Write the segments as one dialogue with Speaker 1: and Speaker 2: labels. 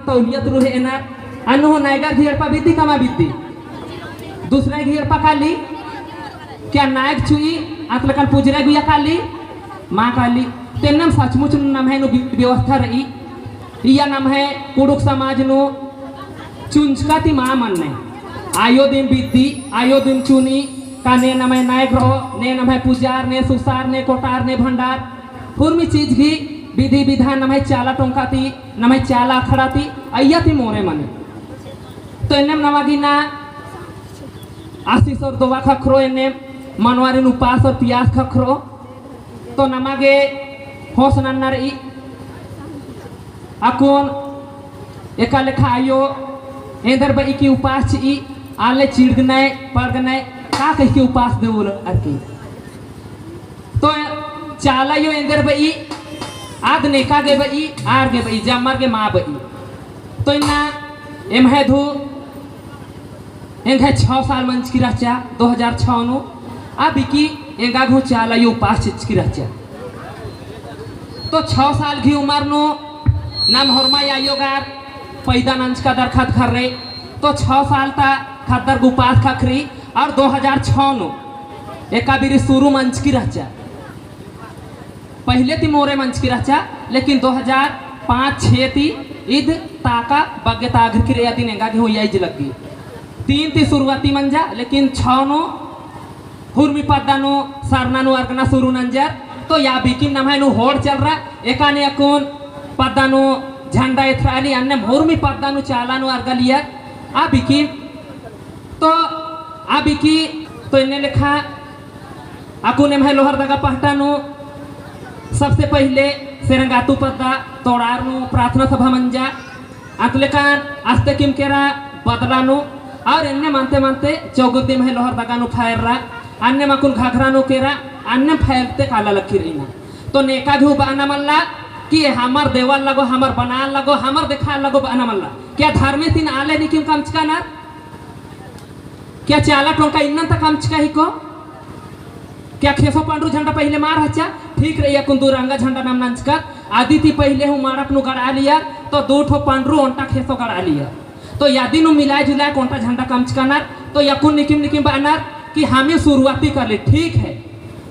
Speaker 1: तौलियत रुहे ना अनु नायगा घियर पा बीती कमा बीती दूसरे घियर पा काली क्या नायक चुई आतलकल पुजरे गुया काली माँ काली तेनम सचमुच नाम है नु व्यवस्था रही या नाम है कुड़ुक समाज नु चुंचका ती माँ मन ने आयो दिन बीती आयो दिन चुनी का ने नाम है नायक रहो ने नाम है पुजार ने सुसार ने कोटार ने भंडार पूर्वी चीज की विधि विधान नाम है चाला टोंकाती नाम है चाला अखड़ाती अय्या ती मोरे मने तो इन्हें नवागी ना आशीष और दोवा खखरो इन्हें मनवारी उपास और पियास खखरो तो नमागे होश नन्नर ई अकोन एका लेखा आयो एंदर बई की उपास ई आले चिड़गने पड़गने का कह के उपास दे बोल अरकी तो चाला यो एंदर बई आद नेका गे बई आर गे बई जमर गे माँ बई तो इन्ना एम है धू एंग है 6 साल मंच की रचा 2006 नु अब की एंगा घु चाला यो उपास चिच की रचा तो 6 साल की उम्र नो नाम हरमा आयोगार पैदा नंच का दरखत कर रहे तो 6 साल ता खतर गुपास खखरी और 2006 नो एकाबिरी शुरू मंच की रचा पहले ती मोरे मंच की रचा लेकिन 2005-6 ती ईद ताका बग्गे ताघर की रेया ती नेगा की हुई आई लगी 3 ती शुरुआती मंजा लेकिन 6 नो हुर्मी पद्दानु सरनानु अर्गना शुरू नंजर तो या बिकिन नाम है नु होड़ चल रहा एकाने अकोन पद्दानु झंडा इथराली अन्य हुर्मी पद्दानु चालानु अर्गलिया आ बिकिन तो इन्हें लिखा अकुने में लोहर दगा पहटानु सबसे पहले सेरंगातु पद्दा तोड़ारनु प्रार्थना सभा मंजा अतलेकान आस्ते किम केरा बदलानु और इन्हें मानते मानते चौगुद्दी में लोहर दगानु फायर रहा अन्य मकुन घाघरानु केरा अन्य फैलते काला लखी रहीना तो नेका भी बाना मल्ला कि हमार देवाल लगो हमार बनाल लगो हमार देखा लगो बाना मल्ला क्या धार्मिक दिन आले नहीं क्यों काम चका ना क्या चाला टोंका इन्ना तक काम चका ही को क्या खेसो पांडू झंडा पहले मार हचा ठीक रही कुंदूरंगा झंडा नाम नंचका आदिति पहले हूँ मारप नु गड़ा लिया तो 2 ठो पांडू ओंटा खेसो गड़ा लिया तो यादी नु मिलाए जुलाए कोंटा झंडा काम चका ना तो यकुन निकिम निकिम बाना कि हमें शुरुआती कर ले ठीक है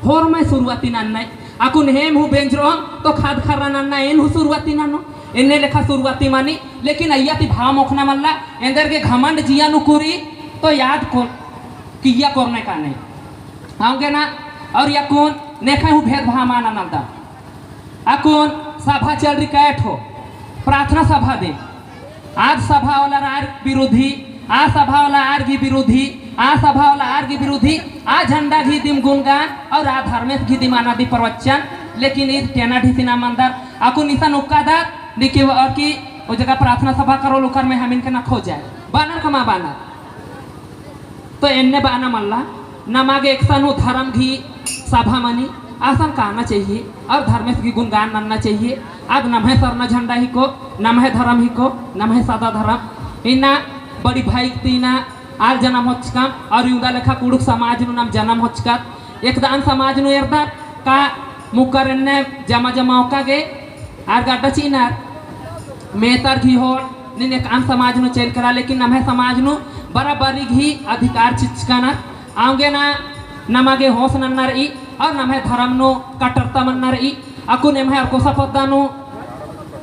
Speaker 1: होर मैं शुरुआती नान्ना अकुन हेम हूँ बेंच रो तो खाद खर्रा नान्ना एन हूँ शुरुआती नानो इन्हें लेखा शुरुआती मानी लेकिन अय्या ती भाव मोखना मल्ला एंदर के घमंड जिया नुकुरी तो याद को किया करने का नहीं आओगे ना और यकुन नेखा हूँ भेदभाव माना नंदा अकुन सभा चल रही कैट हो प्रार्थना सभा दे आज सभा वाला रार विरोधी आ सभा वाला आर की विरोधी आ सभा वाला आर की विरोधी आ झंडा घी दिम गुणगान और आ धर्मेश घी दिम अनादि प्रवचन लेकिन इस टेना ढीसी नाम अंदर आपको निशान उक्कादार देखिए और कि वो जगह प्रार्थना सभा करो लोकर में हम इनके ना खो जाए बानर कमा बानर तो इन्ने बाना मल्ला नमागे एक सनु धर्म घी सभा मनी आसान कहना चाहिए और धर्मेश की गुणगान मानना चाहिए अब नम है सरना झंडा ही को नम है धर्म ही को नम है सादा धर्म इन्ना बड़ी भाई तीना आर जन्म होचका और युदा लेखा कुड़ुक समाज नु नाम जन्म होचका एकदान समाज नु एरदा का मुकरने जमा जमाओ का गे आर गाटा चीनार मेतर घी होर निने कान समाज नु चेल करा लेकिन नम है समाज नु बराबरी घी अधिकार चिचकाना आगे ना नमागे होश नन्नर ई और नम है धर्म नु कटरता मन्नर ई अकुन एम है कोसा पद्दा नु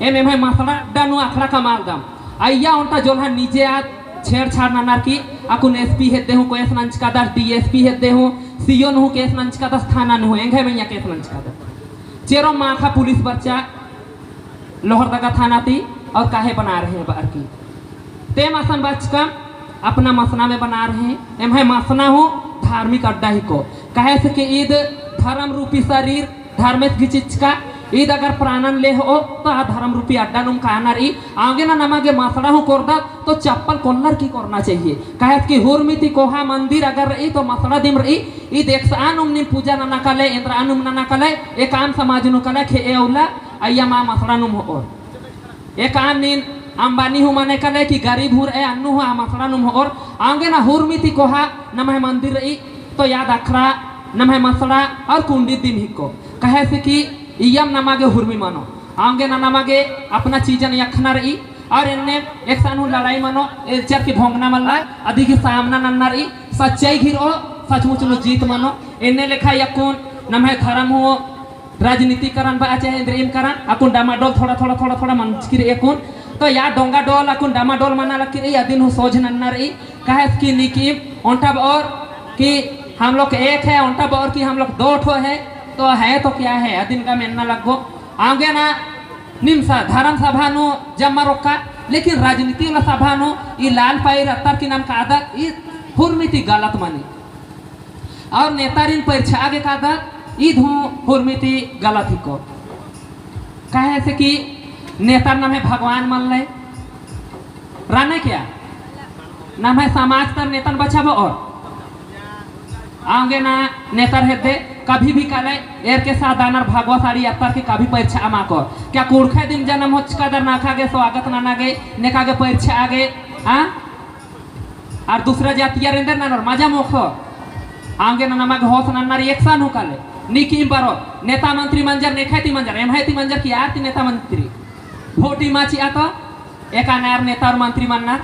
Speaker 1: एम है मासड़ा डानु अखड़ा कमाल दम अय्या उनता जोलहा नीचे आ छेड़छाड़ नन्नर की अकुन एसपी हेते हूँ केस नंच का दस डीएसपी हेते हूँ सीओ नु केस नंच का दस थाना नु एंगे मैया केस नंच का दस चेरो माखा पुलिस बच्चा लोहरदगा थाना थी और काहे बना रहे हैं बार की ते मसन बच का अपना मसना में बना रहे हैं एम है मसना हूँ धार्मिक अड्डा ही को कहे से कि ईद धर्म रूपी शरीर धार्मिक की चीज का ईद अगर प्राणन ले हो तो आ धर्म रूपी अड्डा नुम कहना रही आगे ना नमागे मसड़ा हूँ कोरदा तो चप्पल कोल्लर की करना चाहिए कहे कि हुरमिति कोहा मंदिर अगर रही तो मसड़ा दिम रही ईद एक सानुम निम पूजा नना कले इंद्रानुम नना कले एक आम समाज नु कले खे एउला अय्या मा मसड़ा नुम हो एक आम नीन अंबानी हूँ माने कले कि गरीब हुर ए अन्नु हुआ मसड़ा नुम हो आगे ना हुरमिति कोहा नमः मंदिर रही तो याद अखरा नमः मसड़ा और कुंडी दिन ही को कहे से कि इयम नमागे हुरमी मानो आगे ना नमागे अपना चीजन यखना रही और इनने एक सानू लड़ाई मनो चर की भोंगना मल्ला अधि की सामना नन्नर ई सच्चाई घिरो सचमुच नु जीत मनो इनने लेखा यकुन नमहे धर्म हो राजनीतिकरण बा चाहे इंद्रियम करण अकुन डामाडोल थोड़ा मंच की एकुन तो या डोंगा डोल अकुन डामाडोल मना लकी ई अदिन हो सोझ नन्नर ई कहे की निकी ओंटा और कि हम लोग एक है ओंटा और कि हम लोग दो ठो है तो क्या है अदिन का मेन्ना लगो आगे ना निम्सा धर्म सभा नो जम्मा रोका लेकिन राजनीति वाला सभा नो ये लाल पाई रत्तर की नाम का आदत ये हुर्मिति गलत मानी और नेतारिन परीक्षा आगे का आदत ईद हूँ हुर्मिति गलत ही को कहे से कि नेता नाम है भगवान मान ले राने क्या नाम है समाज तर नेता बचाबो और आगे ना नेता रहते कभी भी काले एर के साथ दानर भागवा साड़ी अत्तर के कभी परीक्षा अमा को क्या कुड़खे दिन जन्म हो कदर नाखा गे स्वागत नाना गे नेका गे परीक्षा आगे हाँ और दूसरा जातिया रेंदर नानर मजा मोखो आगे ना नमक होश नानर एक सान हो काले निकी बारो नेता मंत्री मंजर नेखाती मंजर एमहाती मंजर की आरती नेता मंत्री भोटी माची आतो एका नार नेता और मंत्री मनना